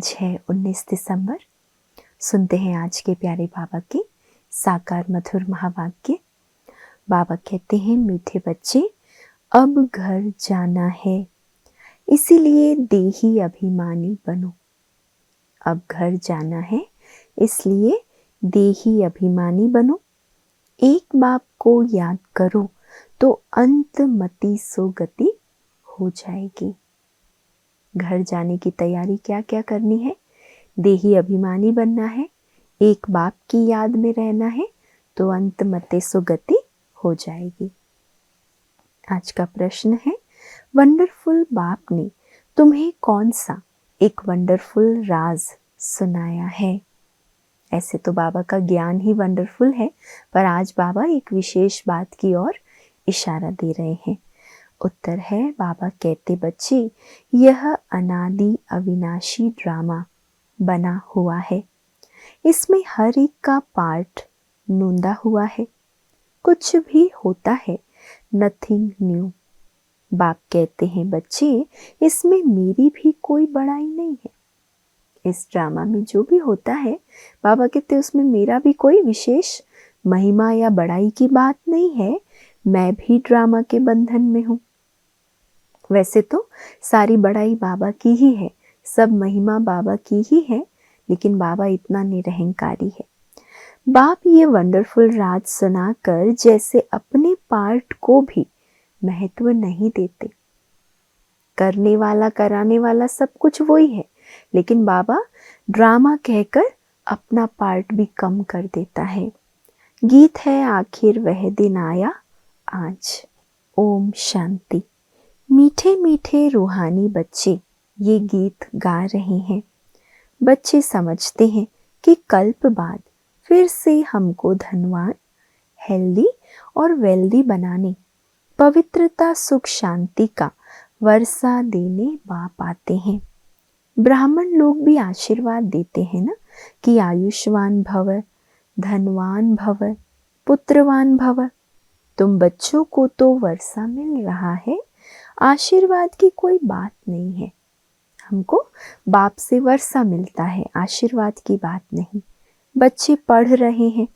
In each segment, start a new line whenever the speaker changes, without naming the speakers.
आज है 19 दिसंबर। सुनते हैं आज के प्यारे बाबा के साकार मधुर महावाक्य। बाबा कहते हैं, मीठे बच्चे अब घर जाना है, इसीलिए देही अभिमानी बनो। अब घर जाना है इसलिए देही अभिमानी बनो। एक बाप को याद करो तो अंत मति सो गति हो जाएगी। घर जाने की तैयारी क्या क्या करनी है? देही अभिमानी बनना है, एक बाप की याद में रहना है, तो अंत मते सुगति हो जाएगी। आज का प्रश्न है, वंडरफुल बाप ने तुम्हें कौन सा एक वंडरफुल राज सुनाया है? ऐसे तो बाबा का ज्ञान ही वंडरफुल है, पर आज बाबा एक विशेष बात की ओर इशारा दे रहे हैं। उत्तर है, बाबा कहते, बच्चे यह अनादि अविनाशी ड्रामा बना हुआ है, इसमें हर एक का पार्ट नूंदा हुआ है। कुछ भी होता है नथिंग न्यू। बाप कहते हैं, बच्चे इसमें मेरी भी कोई बड़ाई नहीं है। इस ड्रामा में जो भी होता है, बाबा कहते उसमें मेरा भी कोई विशेष महिमा या बड़ाई की बात नहीं है। मैं भी ड्रामा के बंधन में हूँ। वैसे तो सारी बड़ाई बाबा की ही है, सब महिमा बाबा की ही है, लेकिन बाबा इतना निरहंकारी है। बाप ये वंडरफुल राज सुनाकर जैसे अपने पार्ट को भी महत्व नहीं देते। करने वाला कराने वाला सब कुछ वही है, लेकिन बाबा ड्रामा कहकर अपना पार्ट भी कम कर देता है। गीत है, आखिर वह दिन आया आज। ओम शांति। मीठे मीठे रूहानी बच्चे ये गीत गा रहे हैं। बच्चे समझते हैं कि कल्प बाद फिर से हमको धनवान, हेल्दी और वेल्दी बनाने, पवित्रता, सुख, शांति का वर्षा देने बाप आते हैं। ब्राह्मण लोग भी आशीर्वाद देते हैं ना कि आयुष्मान भव, धनवान भव, पुत्रवान भव। तुम बच्चों को तो वर्षा मिल रहा है, आशीर्वाद की कोई बात नहीं है। हमको बाप से वर्षा मिलता है, आशीर्वाद की बात नहीं। बच्चे पढ़ रहे हैं,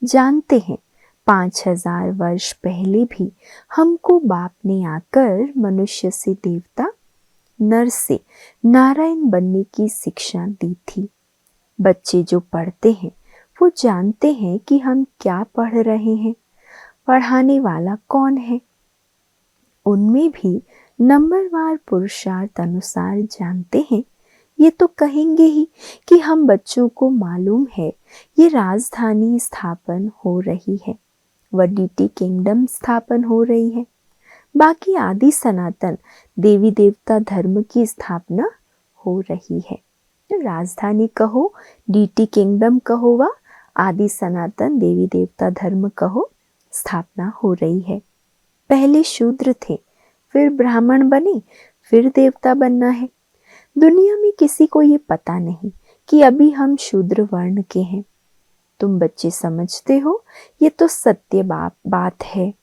जानते हैं 5000 वर्ष पहले भी हमको बाप ने आकर मनुष्य से देवता, नर से नारायण बनने की शिक्षा दी थी। बच्चे जो पढ़ते हैं वो जानते हैं कि हम क्या पढ़ रहे हैं, पढ़ाने वाला कौन है। उनमें भी नंबरवार पुरुषार्थ अनुसार जानते हैं। ये तो कहेंगे ही कि हम बच्चों को मालूम है ये राजधानी स्थापन हो रही है, वडीटी किंगडम स्थापन हो रही है, बाकी आदि सनातन देवी देवता धर्म की स्थापना हो रही है। राजधानी कहो, डीटी किंगडम कहो व आदि सनातन देवी देवता धर्म कहो, स्थापना हो रही है। पहले शूद्र थे, फिर ब्राह्मण बने, फिर देवता बनना है। दुनिया में किसी को ये पता नहीं कि अभी हम शूद्र वर्ण के हैं। तुम बच्चे समझते हो ये तो सत्य बात है।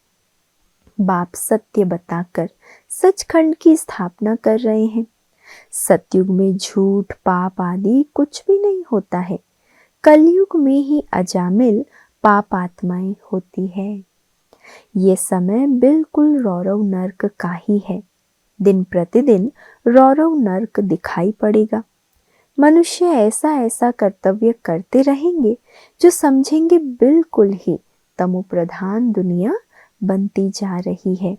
बाप सत्य बताकर सचखंड की स्थापना कर रहे हैं। सतयुग में झूठ, पाप आदि कुछ भी नहीं होता है। कलयुग में ही अजामिल पाप आत्माएं होती है। ये समय बिल्कुल रौरव नर्क का ही है। दिन प्रतिदिन रौरव नर्क दिखाई पड़ेगा। मनुष्य ऐसा ऐसा कर्तव्य करते रहेंगे जो समझेंगे बिल्कुल ही तमो प्रधान दुनिया बनती जा रही है।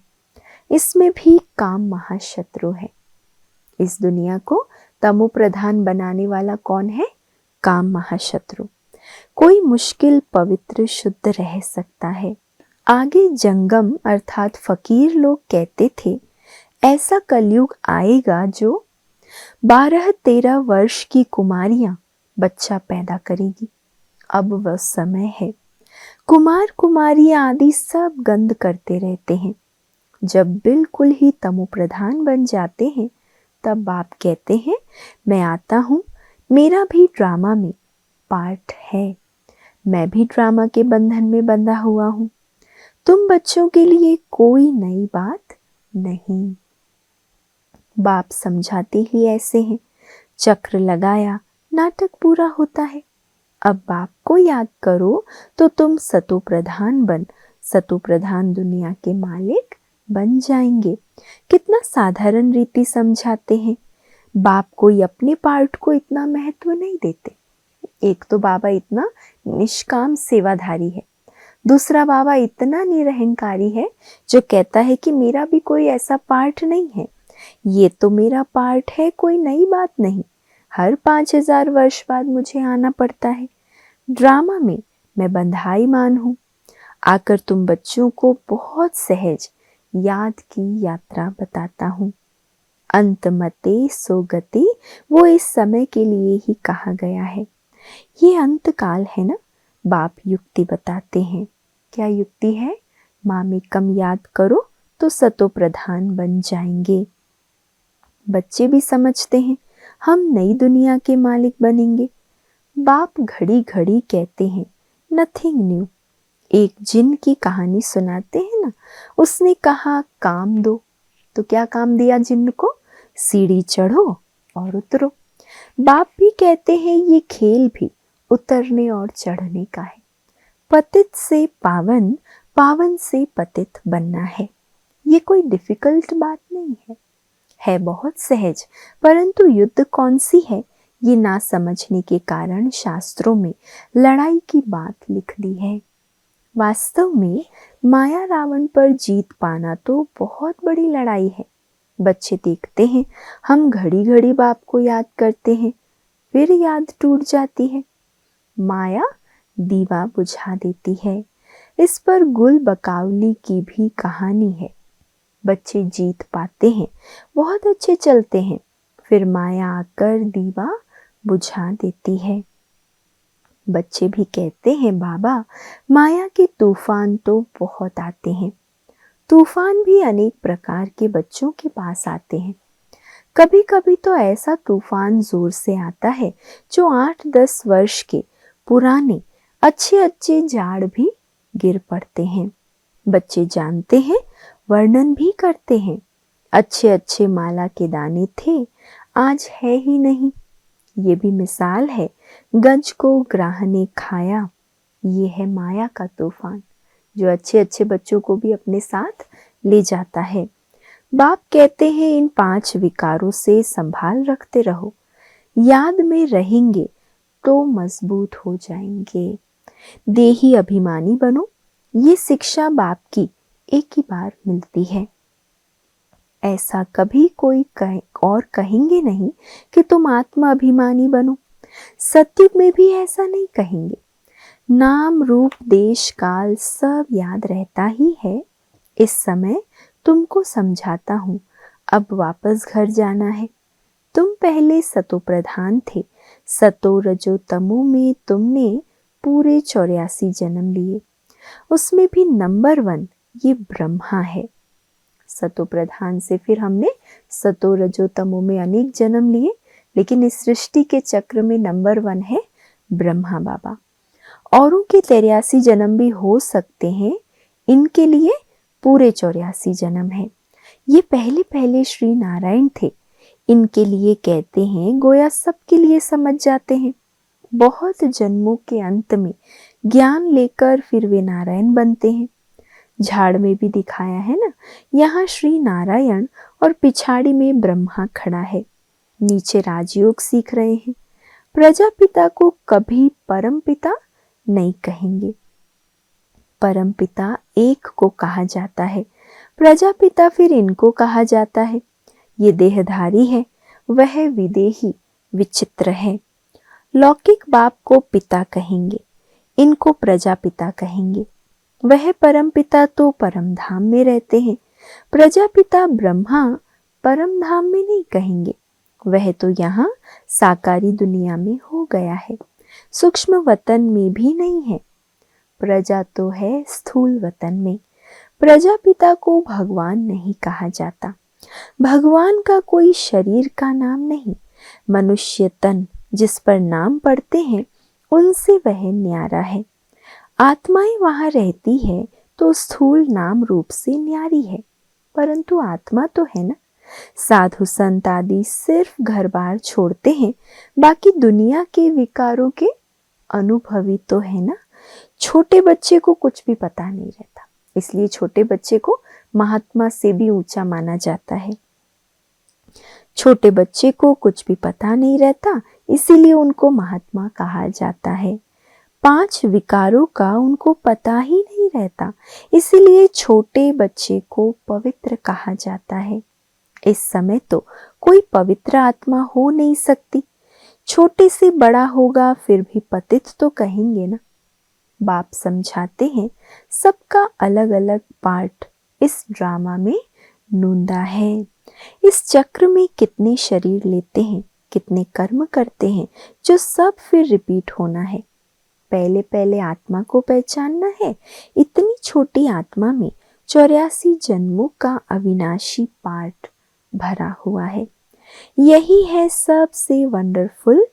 इसमें भी काम महाशत्रु है। इस दुनिया को तमो प्रधान बनाने वाला कौन है? काम महाशत्रु। कोई मुश्किल पवित्र शुद्ध रह सकता है। आगे जंगम अर्थात फकीर लोग कहते थे, ऐसा कलयुग आएगा जो 12-13 वर्ष की कुमारियां बच्चा पैदा करेगी। अब वह समय है। कुमार कुमारियां आदि सब गंद करते रहते हैं। जब बिल्कुल ही तमो प्रधान बन जाते हैं, तब बाप कहते हैं, मैं आता हूँ, मेरा भी ड्रामा में पार्ट है। मैं भी ड्रामा के बंधन में बंधा हुआ हूँ। तुम बच्चों के लिए कोई नई बात नहीं। बाप समझाते ही ऐसे हैं, चक्र लगाया, नाटक पूरा होता है। अब बाप को याद करो तो तुम सतो प्रधान दुनिया के मालिक बन जाएंगे। कितना साधारण रीति समझाते हैं। बाप कोई अपने पार्ट को इतना महत्व नहीं देते। एक तो बाबा इतना निष्काम सेवाधारी है, दूसरा बाबा इतना निरहंकारी है जो कहता है कि मेरा भी कोई ऐसा पार्ट नहीं है, ये तो मेरा पार्ट है, कोई नई बात नहीं। हर 5000 वर्ष बाद मुझे आना पड़ता है। ड्रामा में मैं बंधाई मान हूँ। आकर तुम बच्चों को बहुत सहज याद की यात्रा बताता हूँ। अंतमते सोगति, वो इस समय के लिए ही कहा गया है। ये अंत काल है ना। बाप युक्ति बताते हैं। क्या युक्ति है? माँ में कम याद करो तो सतो प्रधान बन जाएंगे। बच्चे भी समझते हैं हम नई दुनिया के मालिक बनेंगे। बाप घड़ी घड़ी कहते हैं नथिंग न्यू। एक जिन की कहानी सुनाते हैं ना, उसने कहा काम दो, तो क्या काम दिया जिन को? सीढ़ी चढ़ो और उतरो। बाप भी कहते हैं ये खेल भी उतरने और चढ़ने का है। पतित से पावन, पावन से पतित बनना है। ये कोई डिफिकल्ट बात नहीं है बहुत सहज। परंतु युद्ध कौन सी है, ये ना समझने के कारण शास्त्रों में लड़ाई की बात लिख दी है। वास्तव में माया रावण पर जीत पाना तो बहुत बड़ी लड़ाई है। बच्चे देखते हैं हम घड़ी घड़ी बाप को याद करते हैं, फिर याद टूट जाती है। माया दीवा बुझा देती है। इस पर गुल बकावली की भी कहानी है। बच्चे जीत पाते हैं, बहुत अच्छे चलते हैं, फिर माया आकर दीवा बुझा देती है। बच्चे भी कहते हैं बाबा माया के तूफान तो बहुत आते हैं। तूफान भी अनेक प्रकार के बच्चों के पास आते हैं। कभी कभी तो ऐसा तूफान जोर से आता है जो 8-10 वर्ष के पुराने अच्छे अच्छे झाड़ भी गिर पड़ते हैं। बच्चे जानते हैं, वर्णन भी करते हैं। अच्छे अच्छे माला के दाने थे, आज है ही नहीं। ये भी मिसाल है, गज को ग्राह ने खाया। ये है माया का तूफान जो अच्छे अच्छे बच्चों को भी अपने साथ ले जाता है। बाप कहते हैं इन 5 विकारों से संभाल रखते रहो, याद में रहेंगे तो मजबूत हो जाएंगे। देही अभिमानी बनो, ये शिक्षा बाप की एक ही बार मिलती है। ऐसा कभी कोई और कहेंगे नहीं कि तुम आत्मा अभिमानी बनो। सत्युग में भी ऐसा नहीं कहेंगे। नाम रूप देश काल सब याद रहता ही है। इस समय तुमको समझाता हूँ, अब वापस घर जाना है। तुम पहले सतो प्रधान थे। सतो रजो तमो में तुमने पूरे 84 जन्म लिए। उसमें भी नंबर 1 ये ब्रह्मा है। सतो प्रधान से फिर हमने सतो रजो तमो में अनेक जन्म लिए, लेकिन इस सृष्टि के चक्र में नंबर 1 है ब्रह्मा बाबा। औरों के 83 जन्म भी हो सकते हैं, इनके लिए पूरे 84 जन्म है। ये पहले पहले श्री नारायण थे। इनके लिए कहते हैं गोया सबके लिए समझ जाते हैं। बहुत जन्मों के अंत में ज्ञान लेकर फिर वे नारायण बनते हैं। झाड़ में भी दिखाया है ना, यहाँ श्री नारायण और पिछाड़ी में ब्रह्मा खड़ा है। नीचे राजयोग सीख रहे हैं। प्रजापिता को कभी परम पिता नहीं कहेंगे। परम पिता एक को कहा जाता है, प्रजापिता फिर इनको कहा जाता है। ये देहधारी है, वह विदेही विचित्र है। लौकिक बाप को पिता कहेंगे, इनको प्रजापिता कहेंगे। वह परम पिता तो परम धाम में रहते हैं। प्रजापिता ब्रह्मा परम धाम में नहीं कहेंगे, वह तो यहाँ साकारी दुनिया में हो गया है, सूक्ष्म वतन में भी नहीं है। प्रजा तो है स्थूल वतन में। प्रजापिता को भगवान नहीं कहा जाता। भगवान का कोई शरीर का नाम नहीं। मनुष्य तन जिस पर नाम पड़ते हैं उनसे वह न्यारा है। आत्माएं वहां रहती है तो स्थूल नाम रूप से न्यारी है, परंतु आत्मा तो है ना, साधु संत आदि सिर्फ घर बार छोड़ते हैं, बाकी दुनिया के विकारों के अनुभवी तो है ना। छोटे बच्चे को कुछ भी पता नहीं रहता, इसलिए छोटे बच्चे को महात्मा से भी ऊंचा माना जाता है। छोटे बच्चे को कुछ भी पता नहीं रहता, इसीलिए उनको महात्मा कहा जाता है। 5 विकारों का उनको पता ही नहीं रहता, इसीलिए छोटे बच्चे को पवित्र कहा जाता है। इस समय तो कोई पवित्र आत्मा हो नहीं सकती, छोटे से बड़ा होगा फिर भी पतित तो कहेंगे ना। बाप समझाते हैं सबका अलग अलग पार्ट इस ड्रामा में नूंदा है। इस चक्र में कितने शरीर लेते हैं, कितने कर्म करते हैं, जो सब फिर रिपीट होना है। पहले पहले आत्मा को पहचानना है। इतनी छोटी आत्मा में 84 जन्मों का अविनाशी पार्ट भरा हुआ है। यही है सबसे वंडरफुल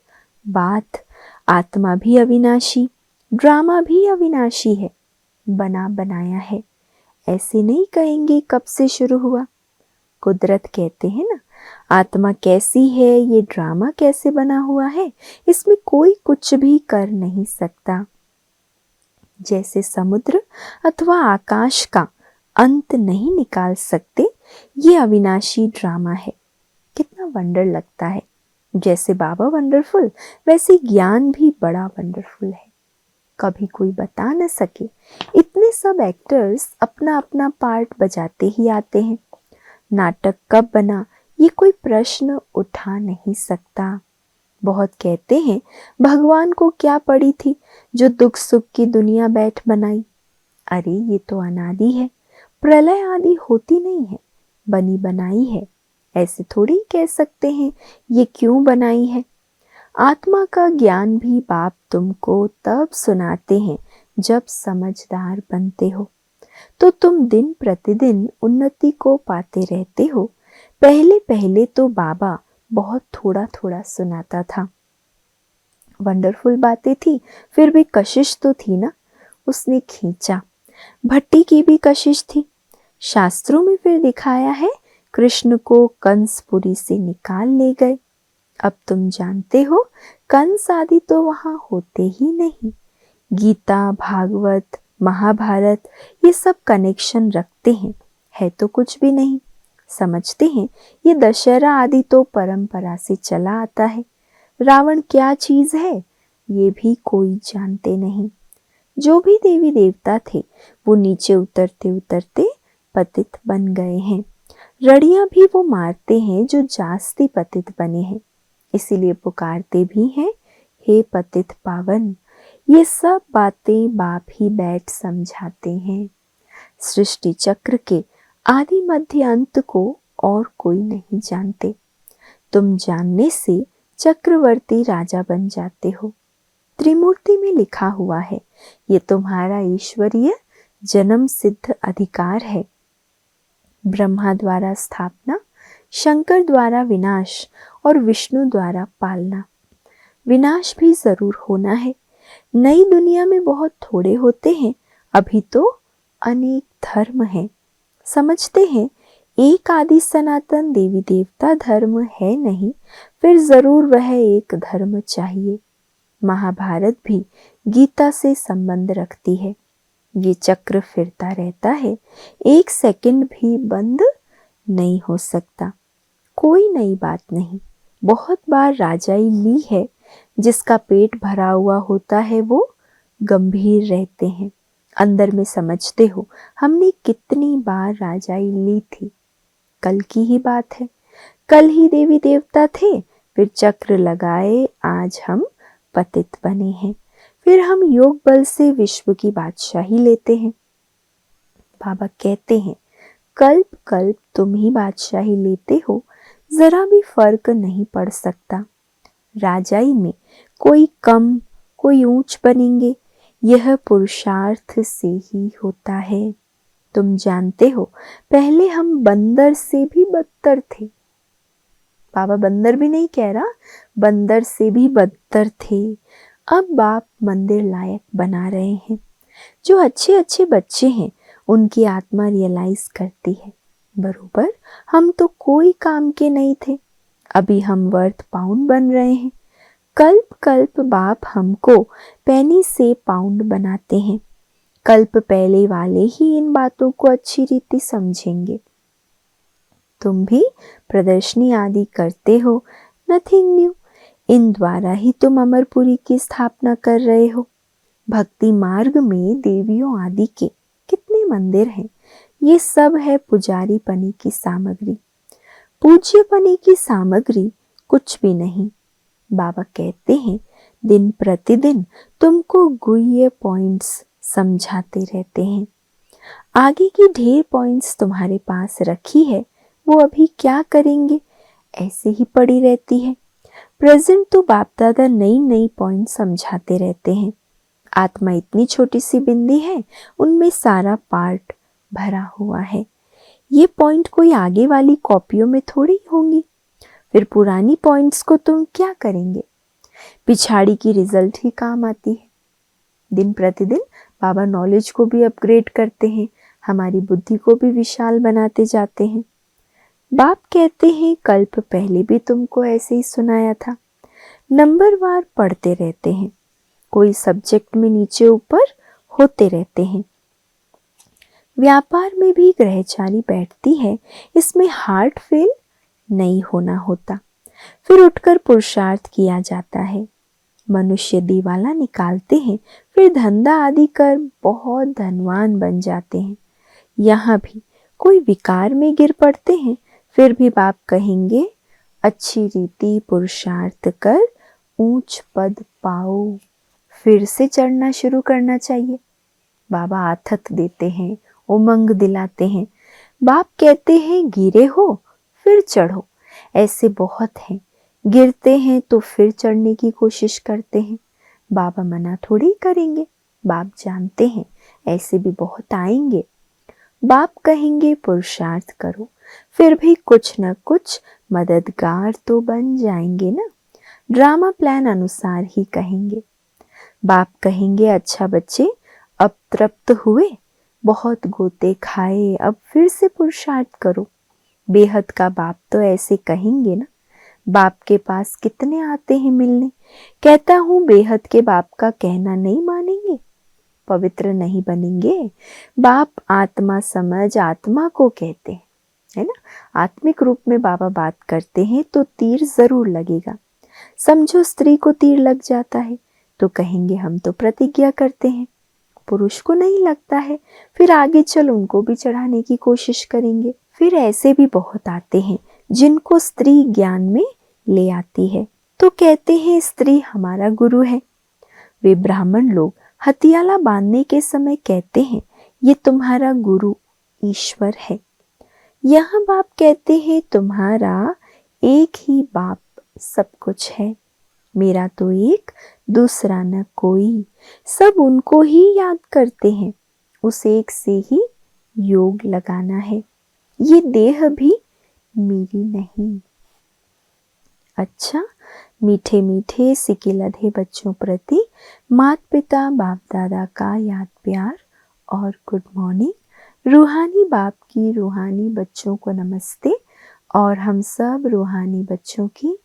बात। आत्मा भी अविनाशी, ड्रामा भी अविनाशी है, बना बनाया है। ऐसे नहीं कहेंगे कब से शुरू हुआ। कुदरत कहते हैं ना, आत्मा कैसी है, ये ड्रामा कैसे बना हुआ है, इसमें कोई कुछ भी कर नहीं सकता। जैसे समुद्र अथवा आकाश का अंत नहीं निकाल सकते, ये अविनाशी ड्रामा है। कितना वंडर लगता है। जैसे बाबा वंडरफुल, वैसे ज्ञान भी बड़ा वंडरफुल है, कभी कोई बता न सके। इतने सब एक्टर्स अपना अपना पार्ट बजाते ही आते हैं। नाटक कब बना, ये कोई प्रश्न उठा नहीं सकता। बहुत कहते हैं भगवान को क्या पड़ी थी जो दुख सुख की दुनिया बैठ बनाई। अरे ये तो अनादि है, प्रलय आदि होती नहीं है, बनी बनाई है। ऐसे थोड़ी कह सकते हैं ये क्यों बनाई है। आत्मा का ज्ञान भी बाप तुमको तब सुनाते हैं जब समझदार बनते हो, तो तुम दिन प्रतिदिन उन्नति को पाते रहते हो। पहले पहले तो बाबा बहुत थोड़ा थोड़ा सुनाता था। वंडरफुल बातें थी, फिर भी कशिश तो थी ना, उसने खींचा। भट्टी की भी कशिश थी। शास्त्रों में फिर दिखाया है कृष्ण को कंसपुरी से निकाल ले गए। अब तुम जानते हो कंस आदि तो वहां होते ही नहीं। गीता, भागवत, महाभारत ये सब कनेक्शन रखते हैं, है तो कुछ भी नहीं। समझते हैं ये दशहरा आदि तो परंपरा से चला आता है। रावण क्या चीज है ये भी कोई जानते नहीं। जो भी देवी देवता थे वो नीचे उतरते उतरते पतित बन गए हैं। रड़ियां भी वो मारते हैं जो जास्ती पतित बने हैं, इसीलिए पुकारते भी हैं हे पतित पावन। ये सब बातें बाप ही बैठ समझाते हैं। सृष्टि चक्र के आदि मध्य अंत को और कोई नहीं जानते। तुम जानने से चक्रवर्ती राजा बन जाते हो। त्रिमूर्ति में लिखा हुआ है ये तुम्हारा ईश्वरीय जन्म सिद्ध अधिकार है। ब्रह्मा द्वारा स्थापना, शंकर द्वारा विनाश और विष्णु द्वारा पालना। विनाश भी जरूर होना है। नई दुनिया में बहुत थोड़े होते हैं, अभी तो अनेक धर्म हैं। समझते हैं एक आदि सनातन देवी देवता धर्म है नहीं, फिर जरूर वह एक धर्म चाहिए। महाभारत भी गीता से संबंध रखती है। ये चक्र फिरता रहता है, एक सेकंड भी बंद नहीं हो सकता। कोई नई बात नहीं। बहुत बार राजाई ली है। जिसका पेट भरा हुआ होता है वो गंभीर रहते हैं। अंदर में समझते हो हमने कितनी बार राजाई ली थी। कल की ही बात है, कल ही देवी देवता थे, फिर चक्र लगाए, आज हम पतित बने हैं। फिर हम योग बल से विश्व की बादशाही लेते हैं। बाबा कहते हैं कल्प कल्प तुम ही बादशाही लेते हो, जरा भी फर्क नहीं पड़ सकता। राजाई में कोई कम कोई ऊंच बनेंगे, यह पुरुषार्थ से ही होता है। तुम जानते हो पहले हम बंदर से भी बदतर थे। बाबा बंदर भी नहीं कह रहा, बंदर से भी बदतर थे। अब बाप मंदिर लायक बना रहे हैं। जो अच्छे अच्छे बच्चे हैं उनकी आत्मा रियलाइज करती है बरोबर हम तो कोई काम के नहीं थे, अभी हम वर्थ पाउंड बन रहे हैं। कल्प कल्प बाप हमको पेनी से पाउंड बनाते हैं। कल्प पहले वाले ही इन बातों को अच्छी रीति समझेंगे। तुम भी प्रदर्शनी आदि करते हो, नथिंग न्यू। इन द्वारा ही तुम अमरपुरी की स्थापना कर रहे हो। भक्ति मार्ग में देवियों आदि के कितने मंदिर हैं, ये सब है पुजारी पनी की सामग्री। पूज्य पनी की सामग्री कुछ भी नहीं। बाबा कहते हैं दिन प्रतिदिन तुमको गुह्य पॉइंट्स समझाते रहते हैं। आगे की ढेर पॉइंट्स तुम्हारे पास रखी है, वो अभी क्या करेंगे, ऐसे ही पड़ी रहती है। प्रेजेंट तो बाप दादा नई नई पॉइंट समझाते रहते हैं। आत्मा इतनी छोटी सी बिंदी है, उनमें सारा पार्ट भरा हुआ है। ये पॉइंट कोई आगे वाली कॉपियों में थोड़ी होंगी। फिर पुरानी पॉइंट्स को तुम क्या करेंगे, पिछाड़ी की रिजल्ट ही काम आती है। दिन प्रतिदिन बाबा नॉलेज को भी अपग्रेड करते हैं, हमारी बुद्धि को भी विशाल बनाते जाते हैं। बाप कहते हैं कल्प पहले भी तुमको ऐसे ही सुनाया था। नंबरवार पढ़ते रहते हैं, कोई सब्जेक्ट में नीचे ऊपर होते रहते हैं। व्यापार में भी ग्रहचारी बैठती है, इसमें हार्ट फेल नहीं होना होता। फिर उठकर पुरुषार्थ किया जाता है। मनुष्य दिवाला निकालते हैं, फिर धंधा आदि कर बहुत धनवान बन जाते हैं। यहाँ भी कोई विकार में गिर पड़ते हैं, फिर भी बाप कहेंगे अच्छी रीति पुरुषार्थ कर ऊंच पद पाओ। फिर से चढ़ना शुरू करना चाहिए। बाबा आथत देते हैं, उमंग दिलाते हैं। बाप कहते हैं गिरे हो फिर चढ़ो। ऐसे बहुत हैं, गिरते हैं तो फिर चढ़ने की कोशिश करते हैं। बाबा मना थोड़ी करेंगे, बाप जानते हैं ऐसे भी बहुत आएंगे। बाप कहेंगे पुरुषार्थ करो, फिर भी कुछ न कुछ मददगार तो बन जाएंगे ना। ड्रामा प्लान अनुसार ही कहेंगे। बाप कहेंगे अच्छा बच्चे, अब तृप्त हुए, बहुत गोते खाए, अब फिर से पुरुषार्थ करो। बेहद का बाप तो ऐसे कहेंगे ना। बाप के पास कितने आते हैं मिलने, कहता हूँ बेहद के बाप का कहना नहीं मानेंगे, पवित्र नहीं बनेंगे। बाप आत्मा समझ आत्मा को कहते हैं, है ना। आत्मिक रूप में बाबा बात करते हैं तो तीर जरूर लगेगा। समझो स्त्री को तीर लग जाता है तो कहेंगे हम तो प्रतिज्ञा करते हैं। पुरुष को नहीं लगता है, फिर आगे चल उनको भी चढ़ाने की कोशिश करेंगे। फिर ऐसे भी बहुत आते हैं जिनको स्त्री ज्ञान में ले आती है, तो कहते हैं स्त्री हमारा गुरु है। वे ब्राह्मण लोग हथियाला बांधने के समय कहते हैं ये तुम्हारा गुरु ईश्वर है। यहाँ बाप कहते हैं तुम्हारा एक ही बाप सब कुछ है, मेरा तो एक दूसरा न कोई। सब उनको ही याद करते हैं, उस एक से ही योग लगाना है। ये देह भी मेरी नहीं। अच्छा, मीठे मीठे सिकिलधे बच्चों प्रति माता पिता बाप दादा का याद प्यार और गुड मॉर्निंग। रूहानी बाप की रूहानी बच्चों को नमस्ते, और हम सब रूहानी बच्चों की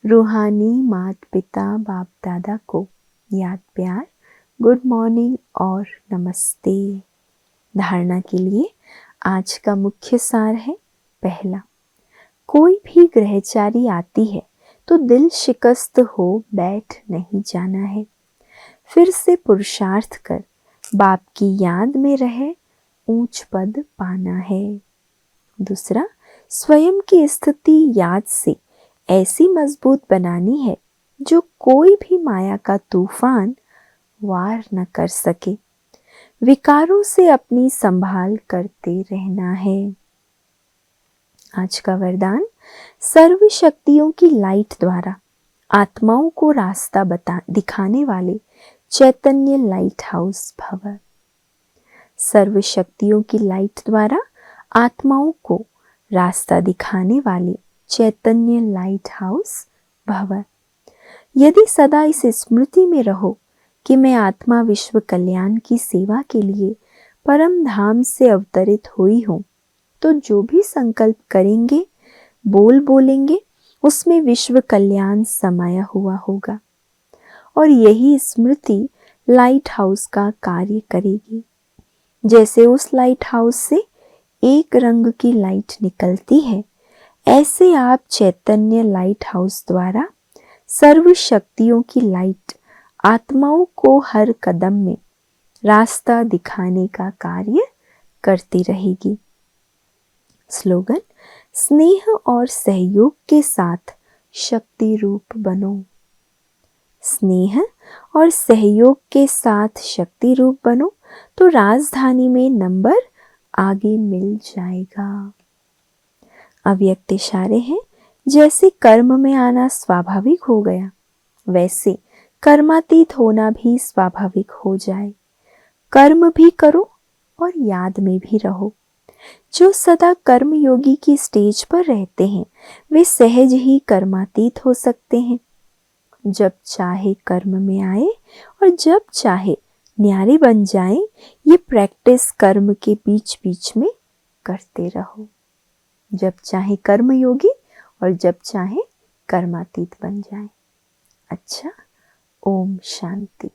रूहानी माता पिता बाप दादा को याद प्यार, गुड मॉर्निंग और नमस्ते। धारणा के लिए आज का मुख्य सार है, पहला, कोई भी ग्रहचारी आती है तो दिल शिकस्त हो बैठ नहीं जाना है, फिर से पुरुषार्थ कर बाप की याद में रहे ऊंच पद पाना है। दूसरा, स्वयं की स्थिति याद से ऐसी मजबूत बनानी है जो कोई भी माया का तूफान वार न कर सके। विकारों से अपनी संभाल करते रहना है। आज का वरदान, सर्व शक्तियों की लाइट द्वारा आत्माओं को रास्ता दिखाने वाले चैतन्य लाइट हाउस भव। सर्व शक्तियों की लाइट द्वारा आत्माओं को रास्ता दिखाने वाले चैतन्य लाइट हाउस भव। यदि सदा इस स्मृति में रहो कि मैं आत्मा विश्व कल्याण की सेवा के लिए परम धाम से अवतरित हुई हूँ, तो जो भी संकल्प करेंगे, बोलेंगे, उसमें विश्व कल्याण समाया हुआ होगा। और यही स्मृति लाइट हाउस का कार्य करेगी। जैसे उस लाइट हाउस से एक रंग की लाइट निकलती है, ऐसे आप चैतन्य लाइट हाउस द्वारा सर्व शक्तियों की लाइट आत्माओं को हर कदम में रास्ता दिखाने का कार्य करती रहेगी। स्लोगन: स्नेह और सहयोग के साथ शक्ति रूप बनो। स्नेह और सहयोग के साथ शक्ति रूप बनो तो राजधानी में नंबर आगे मिल जाएगा। अव्यक्त इशारे हैं, जैसे कर्म में आना स्वाभाविक हो गया, वैसे कर्मातीत होना भी स्वाभाविक हो जाए। कर्म भी करो और याद में भी रहो। जो सदा कर्म योगी की स्टेज पर रहते हैं, वे सहज ही कर्मातीत हो सकते हैं। जब चाहे कर्म में आए और जब चाहे न्यारे बन जाएं, ये प्रैक्टिस कर्म के बीच बीच में करते रहो। जब चाहे कर्म योगी और जब चाहे कर्मातीत बन जाएं। अच्छा, ओम शांति।